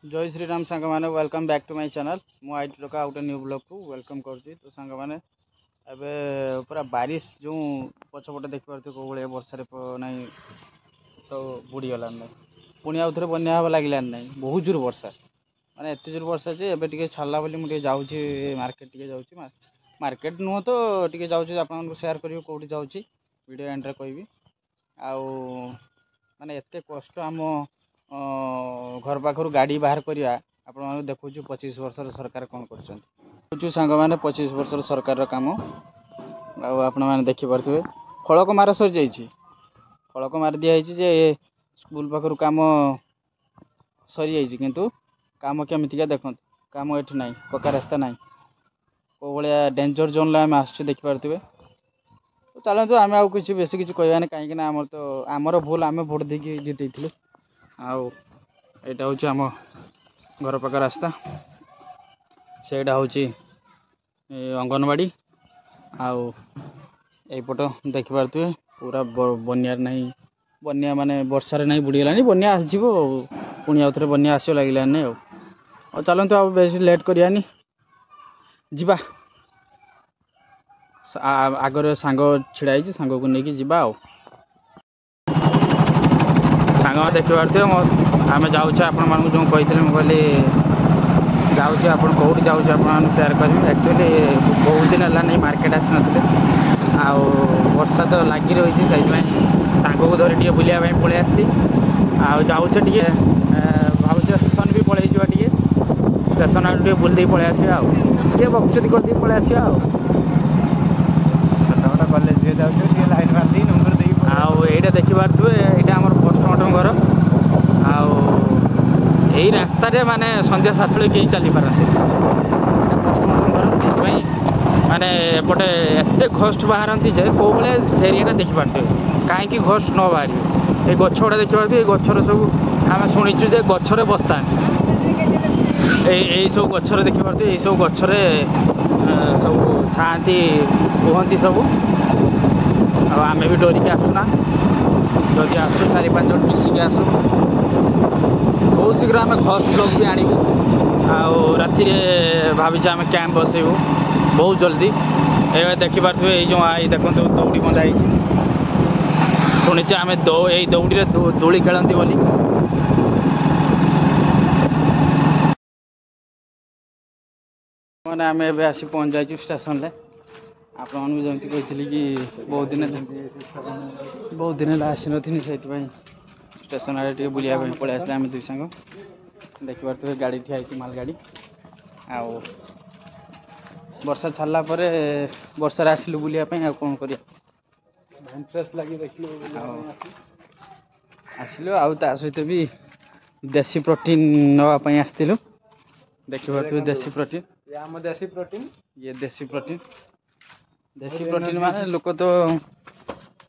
जय श्री राम सांग मैंने welcome back to my channel मु आई टोका गोटे न्यू ब्लॉग को वेलकम करुँची। तो सांग मैंने एवं पूरा बारिश जो पछपटे देखिपे कौ भाई वर्षा ना सब बुड़ीगला ना पुणी आउ थे बना हाँ लगे ना बहुत जोर वर्षा माने एत जोर वर्षा जे एबे टिके छाड़ा बोली मुझे जाऊँगी मार्केट टिके जाऊँगी मार्केट नुह तो टिके जाऊँगी आपको शेयर करी कौटी जाऊँगी वीडियो एंड रे कहबी आउ माने एत कष्ट आम घर पाखर गाड़ी बाहर करवा आप देखु 25 वर्षर सरकार कौन कर सांग मैंने 25 वर्षर सरकार काम आपने देखिपे फलक मार सरी जाइए फलक मार दिखाई जे स्कूल पाखर काम सरी जाइए किंतु काम केमितिका देखते काम ये ना पक्का रास्ता ना कौ भाया डेंजर जोन आम आसुचे देखिपे। तो चलते आम आउ कि बेस किसी कहवानी कहीं आमर तो आमर भूल आम भोट देकी जितु आउ यहाँ हूँ आम घर पाख रास्ता से अंगनवाड़ी आउ यपट देखिपे पूरा बनियार नहीं बनिया माने वर्षार नहीं बुड़ीगलानी बनिया आसो पुणी आउ थे बनिया आस लगे और चलते आ बेस लेट करानी जीवा आगर सांग छिड़ाई सांग को लेकिन जीवा सांग देखी पारे आम जाऊँ आपण जो कही कहली जाऊँ आप कौट जाऊँ आप सेयार करी एक्चुअली बहुत दिन है नहीं मार्केट आसी ना आ वर्षा तो लगी रही से सांग को धरी बुलाया पलि आसती आउचे टे भावुँ स्टेशन भी पलि टे स्टेशन आगे बुलदे पलि आसा बक्चरी करदे पलि आसा कलेज जाऊँ लाइन मारदी नंबर दे आईटा देखिपे यहाँ आम पोस्टमार्टम घर आई रास्ता माने संध्या 7 बजे कहीं चली पारती पोस्टमार्टम घर से माने एपटे एत घोस्ट बाहरती जे कौ भाया एरिया देखिपे कहीं घोस्ट न बाहर ये गछ गुड़ा देखिपे गचर सब आम शुणीचु जे गचर बस्ता यही सब गचर देखिपे यही सब गचर सब था कहती सब आम भी डरिकी आसुना जदि आसु 4-5 जन मिसिकी आसु बहुत शीघ्र आम घोस्ट ब्लॉग भी आणबू आती भाई आम कैंप बसैबू बहुत जल्दी ये देखिपे ये जो आई देखो दौड़ी बंधा शुणी आम यही दौड़ी दोली खेलती बोली मैंने आम ए आसी पहुँच जाइए स्टेशन आपन जमी कही कि बहुत दिन आसी नी से स्टेशन आड़े टे बुलिया पलि आस आम 2 सांग देखिपे गाड़ी ठिया मालगाड़ी आउ वर्षा छाड़ा वर्षार आसिलु बुलायापी कौन कर इंटरेस्ट लगी देखिलु आसिलु आ सहित भी देसी प्रोटीन नापी आसलु देखिपे देसी प्रोटीन ये देसी प्रोटीन माने लोक तो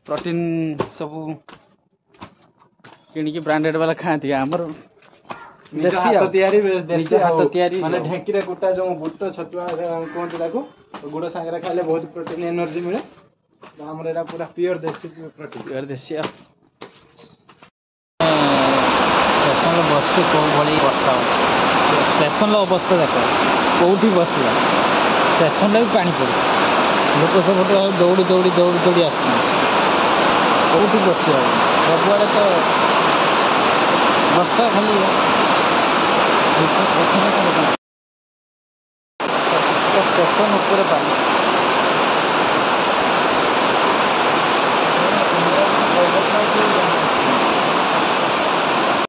प्रोटीन सब किणिकी ब्रांडेड वाला खाती आमर ढेंकी गुटा जो बुट छतुआ कहते गुड़ सांगे खाइले बहुत प्रोटीन एनर्जी मिले आमर एरा पूरा प्योर देसी प्रोटीन प्योर देसी स्टेशन बस कौ भाई वर्षा स्टेशन अवस्था देख कौटी बसला स्टेशन पानी पड़े लोक सब दौड़ी दौड़ी दौड़ी दौड़ी आस कौटी बस सबुआड़े तो वर्षा खाली स्टेशन पानी